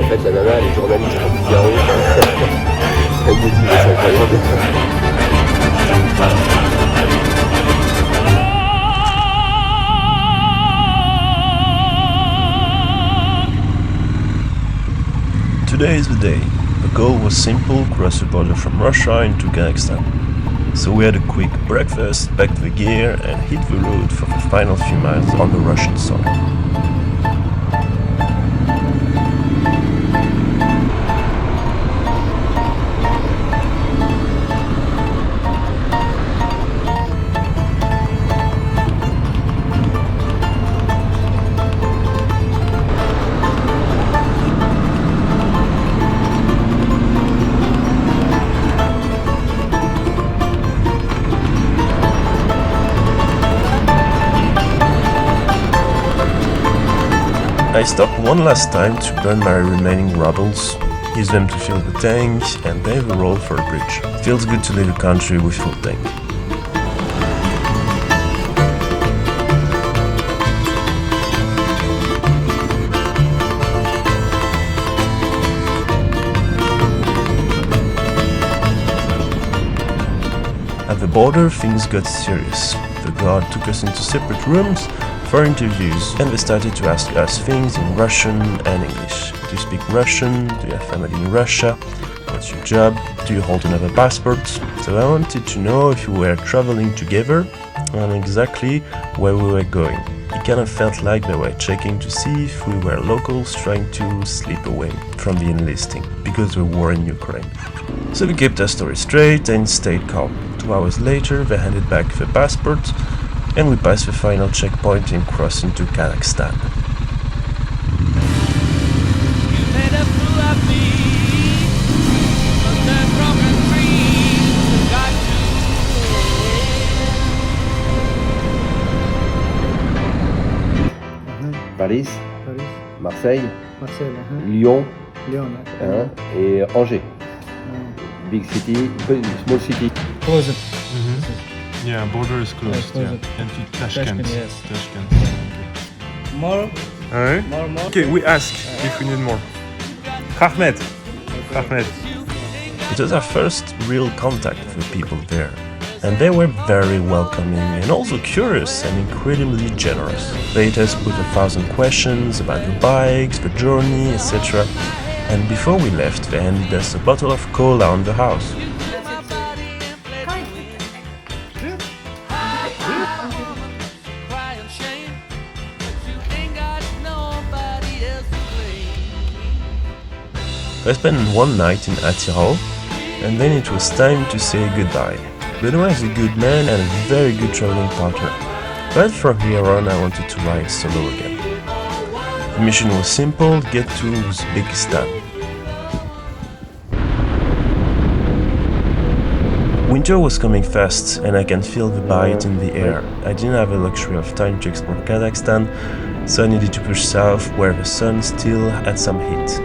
fait, la nana, elle est journaliste à Figaro. Elle me dit, mais c'est incroyable. Today is the day. The goal was simple, cross the border from Russia into Kazakhstan. So we had a quick breakfast, packed the gear and hit the road for the final few miles on the Russian soil. I stopped one last time to burn my remaining rubles, use them to fill the tank and pave the road for a bridge. Feels good to leave a country with full tank. At the border, things got serious. The guard took us into separate rooms for interviews, and they started to ask us things in Russian and English. Do you speak Russian? Do you have family in Russia? What's your job? Do you hold another passport? So I wanted to know if we were traveling together and exactly where we were going. It kind of felt like they were checking to see if we were locals trying to slip away from the enlisting because of the war in Ukraine. So we kept our story straight and stayed calm. 2 hours later, they handed back the passport and we passed the final checkpoint and crossed into Kazakhstan. Paris, Marseille, Marseille, Lyon, Lyon, et Angers. Big city, small city. close. Yeah, border is closed. closed. Yeah. And to Tashkent. Tashkent, yes. Tashkent. More, Alright. more. Okay, we ask if we need more. Ahmed. Ahmed. It was our first real contact with the people there, and they were very welcoming and also curious and incredibly generous. They hit us with 1,000 questions about the bikes, the journey, etc. And before we left, they handed us a bottle of cola on the house. I spent one night in Atyrau, and then it was time to say goodbye. Benoit is a good man and a very good traveling partner, but from here on I wanted to ride solo again. The mission was simple: get to Uzbekistan. Winter was coming fast and I can feel the bite in the air. I didn't have the luxury of time to explore Kazakhstan, so I needed to push south where the sun still had some heat.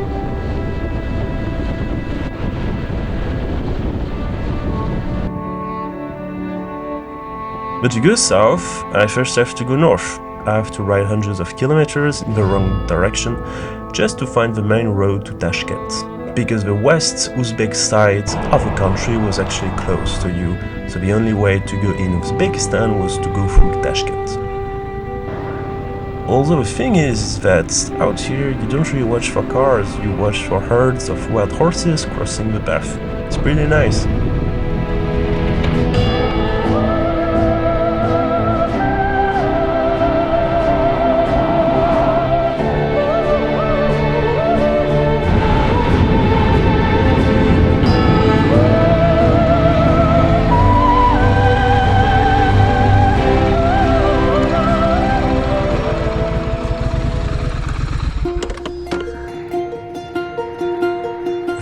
But to go south, I first have to go north. I have to ride hundreds of kilometers in the wrong direction just to find the main road to Tashkent. Because the West Uzbek side of the country was actually close to you, so the only way to go in Uzbekistan was to go through Tashkent. Although the thing is that out here you don't really watch for cars, you watch for herds of wild horses crossing the path. It's pretty nice.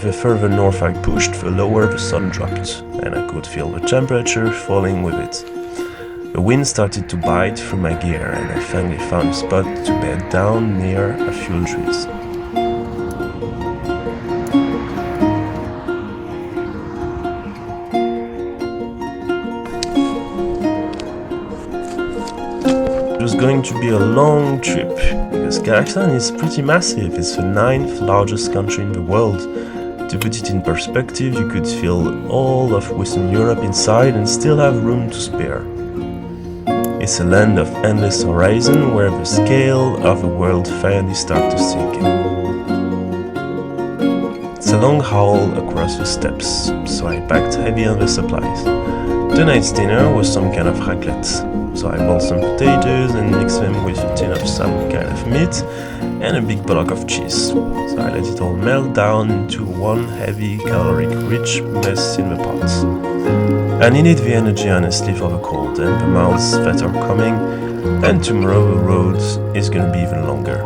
The further north I pushed, the lower the sun dropped, and I could feel the temperature falling with it. The wind started to bite through my gear, and I finally found a spot to bed down near a fuel trees. It was going going to be a long trip, because Kazakhstan is pretty massive. It's the 9th largest country in the world. To put it in perspective, you could fill all of Western Europe inside and still have room to spare. It's a land of endless horizon where the scale of the world finally starts to sink in. It's a long haul across the steppes, so I packed heavy on the supplies. Tonight's dinner was some kind of raclette, so I boiled some potatoes and mixed them with a tin of some kind of meat and a big block of cheese. So I let it all melt down into one heavy, caloric-rich mess in the pot. I needed the energy honestly for the cold and the months that are coming, and tomorrow the road is gonna be even longer.